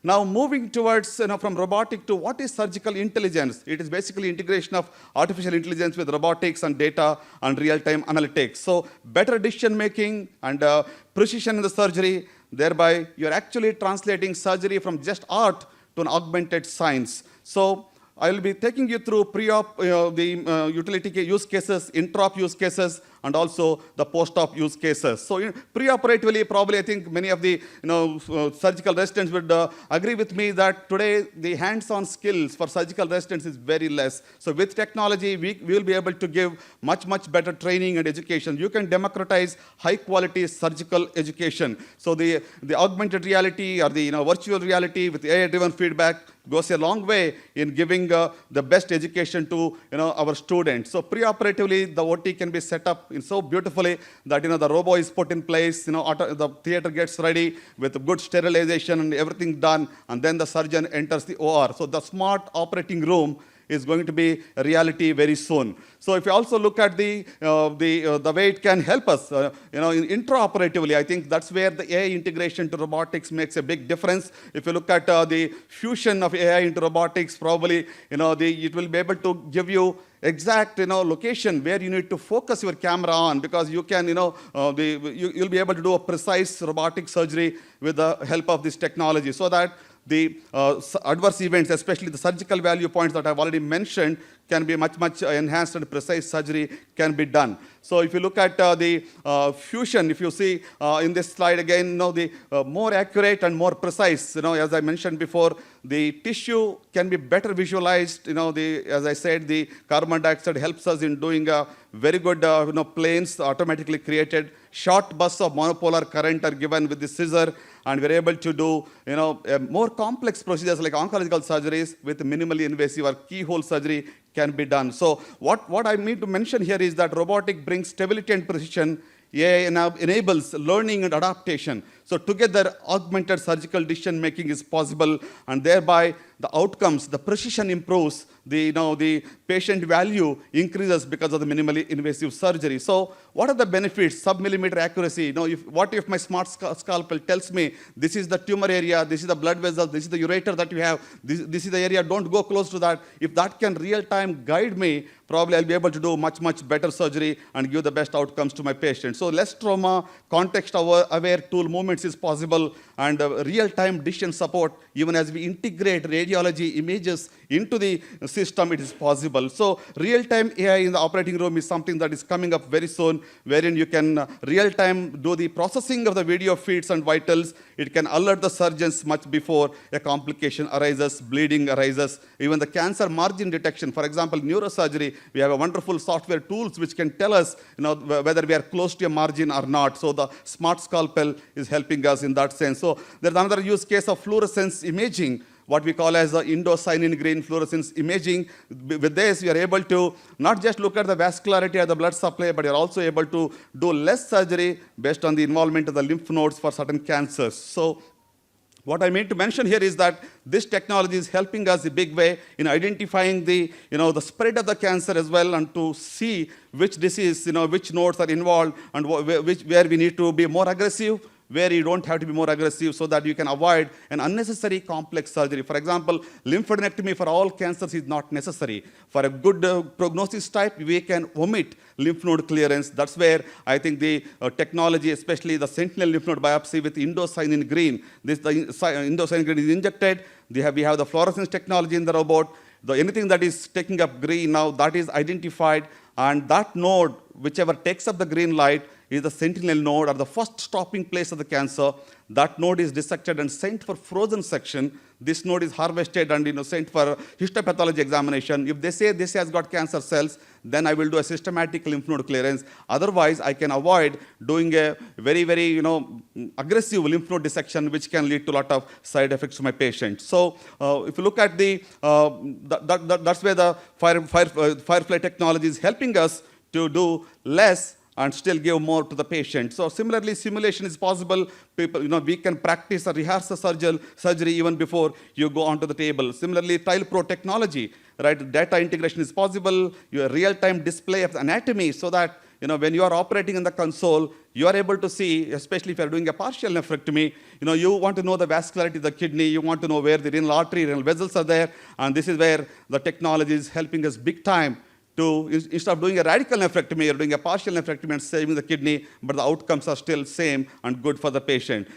Now moving towards, from robotic to what is surgical intelligence? It is basically integration of artificial intelligence with robotics and data and real-time analytics. So better decision making and precision in the surgery, thereby you're actually translating surgery from just art to an augmented science. So I will be taking you through pre-op, the utility use cases, intra-op use cases, and also the post-op use cases. So pre-operatively, probably I think many of the surgical residents would agree with me that today the hands-on skills for surgical residents is very less. So with technology, we will be able to give much better training and education. You can democratize high-quality surgical education. So the augmented reality or the virtual reality with AI-driven feedback goes a long way in giving the best education to our students. So pre-operatively, the OT can be set up so beautifully that the robo is put in place, the theater gets ready with good sterilization and everything done, and then the surgeon enters the OR. So the smart operating room is going to be a reality very soon. So if you also look at the way it can help us, intra-operatively, I think that's where the AI integration to robotics makes a big difference. If you look at the fusion of AI into robotics, probably, it will be able to give you exact, location where you need to focus your camera on, because you can, you'll be able to do a precise robotic surgery with the help of this technology, so that the adverse events, especially the surgical value points that I've already mentioned, can be much enhanced and precise surgery can be done. So if you look at the fusion, if you see in this slide again, the more accurate and more precise, as I mentioned before, the tissue can be better visualized. As I said, the carbon dioxide helps us in doing very good planes automatically created. Short bursts of monopolar current are given with the scissor, and we're able to do more complex procedures like oncological surgeries with minimally invasive or keyhole surgery can be done. So what I need to mention here is that robotic brings stability and precision. AI enables learning and adaptation. So together, augmented surgical decision making is possible, and thereby the outcomes, the precision improves, the patient value increases because of the minimally invasive surgery. So what are the benefits? Sub-millimeter accuracy. What if my smart scalpel tells me this is the tumor area, this is the blood vessel, this is the ureter that you have, this is the area, don't go close to that. If that can real-time guide me, probably I'll be able to do much better surgery and give the best outcomes to my patient. So less trauma, context-aware tool movements is possible, and real-time decision support, even as we integrate radiology images into the system, it is possible. So real-time AI in the operating room is something that is coming up very soon, wherein you can real-time do the processing of the video feeds and vitals. It can alert the surgeons much before a complication arises, bleeding arises, even the cancer margin detection. For example, neurosurgery, we have a wonderful software tools which can tell us whether we are close to a margin or not. So the smart scalpel is helping us in that sense. So there's another use case of fluorescence imaging, what we call as the indocyanine green fluorescence imaging. With this, we are able to not just look at the vascularity of the blood supply, but you're also able to do less surgery based on the involvement of the lymph nodes for certain cancers. So what I mean to mention here is that this technology is helping us a big way in identifying the spread of the cancer as well, and to see which disease, which nodes are involved, and where we need to be more aggressive, where you don't have to be more aggressive, so that you can avoid an unnecessary complex surgery. For example, lymphadenectomy for all cancers is not necessary. For a good prognosis type, we can omit lymph node clearance. That's where I think the technology, especially the sentinel lymph node biopsy with indocyanine green, the indocyanine green is injected. We have the fluorescence technology in the robot. Anything that is taking up green now, that is identified, and that node, whichever takes up the green light, is the sentinel node, or the first stopping place of the cancer. That node is dissected and sent for frozen section. This node is harvested and sent for histopathology examination. If they say this has got cancer cells, then I will do a systematic lymph node clearance. Otherwise, I can avoid doing a very aggressive lymph node dissection, which can lead to a lot of side effects to my patient. So if you look at that's where the Firefly technology is helping us to do less and still give more to the patient. So similarly, simulation is possible. People, we can practice or rehearse a surgery even before you go onto the table. Similarly, TilePro technology, right? Data integration is possible. Your real-time display of anatomy, so that when you are operating in the console, you are able to see, especially if you are doing a partial nephrectomy, you want to know the vascularity of the kidney, you want to know where the renal artery, renal vessels are there, and this is where the technology is helping us big time to, instead of doing a radical nephrectomy, you're doing a partial nephrectomy and saving the kidney, but the outcomes are still same and good for the patient.